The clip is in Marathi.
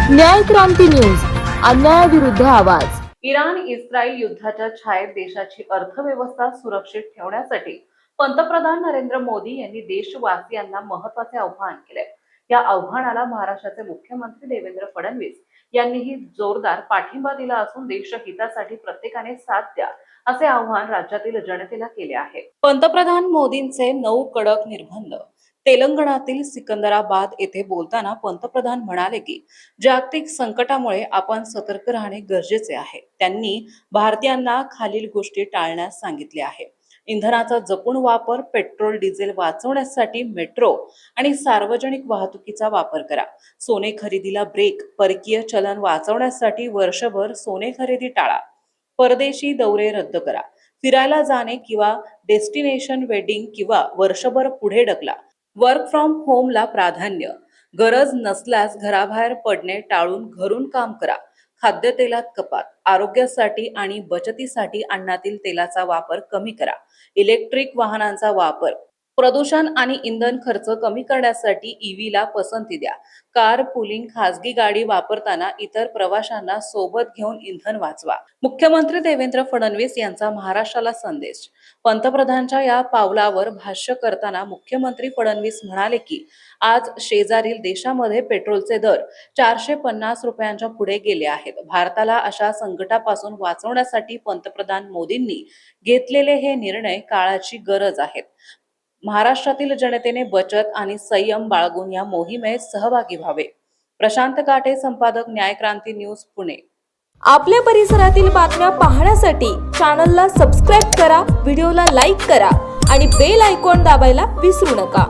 न्याय क्रांती न्यूज, अन्यायाविरुद्ध आवाज। इराण इस्रायल युद्धाच्या छायेत देशाची अर्थव्यवस्था सुरक्षित ठेवण्यासाठी पंतप्रधान नरेंद्र मोदी यांनी देशवासियांना महत्त्वाचे आवाहन केले। या आव्हानाला महाराष्ट्राचे मुख्यमंत्री देवेंद्र फडणवीस यांनीही जोरदार पाठिंबा दिला असून देशहितासाठी प्रत्येकाने साथ द्या असे आवाहन राज्यातील जनतेला केले आहे। पंतप्रधान मोदींचे 9 कडक निर्बंध। तेलंगणातील सिकंदराबाद येथे बोलताना पंतप्रधान म्हणाले की जागतिक संकटामुळे आपण सतर्क राहणे गरजेचे आहे। त्यांनी भारतीयांना खालील गोष्टी टाळण्यास सांगितले आहे। इंधनाचा जपून वापर, पेट्रोल डिझेल वाचवण्यासाठी मेट्रो आणि सार्वजनिक वाहतुकीचा वापर करा। सोने खरेदीला ब्रेक, परकीय चलन वाचवण्यासाठी वर्षभर सोने खरेदी टाळा। परदेशी दौरे रद्द करा। फिरायला जाणे किंवा डेस्टिनेशन वेडिंग किंवा वर्षभर पुढे ढकला। वर्क फ्रॉम होमला प्राधान्य। गरज नसल्यास घराबाहेर पडणे टाळून घरून काम करा। खाद्यतेलात कपात। आरोग्यासाठी आणि बचतीसाठी अन्नातील तेलाचा वापर कमी करा। इलेक्ट्रिक वाहनांचा वापर। प्रदूषण आणि इंधन खर्च कमी करण्यासाठी ईव्हीला पसंती द्या। कार पुलिंग, खासगी गाडी वापरताना इतर प्रवाशांना सोबत घेऊन इंधन वाचवा। मुख्यमंत्री देवेंद्र फडणवीस यांचा महाराष्ट्राला संदेश। पंतप्रधानांच्या या पावलावर भाष्य करताना मुख्यमंत्री फडणवीस म्हणाले की आज शेजारील देशामध्ये पेट्रोलचे दर 450 रुपयांच्या पुढे गेले आहेत। भारताला अशा संकटापासून वाचवण्यासाठी पंतप्रधान मोदींनी घेतलेले हे निर्णय काळाची गरज आहेत। महाराष्ट्रातील जनतेने बचत आणि संयम बाळगून या मोहिमेत सहभागी व्हावे। प्रशांत काटे, संपादक, न्याय क्रांती न्यूज, पुणे। आपल्या परिसरातील बातम्या पाहण्यासाठी चॅनलला सबस्क्राइब करा, व्हिडिओला लाईक करा आणि बेल आयकॉन दाबायला विसरू नका।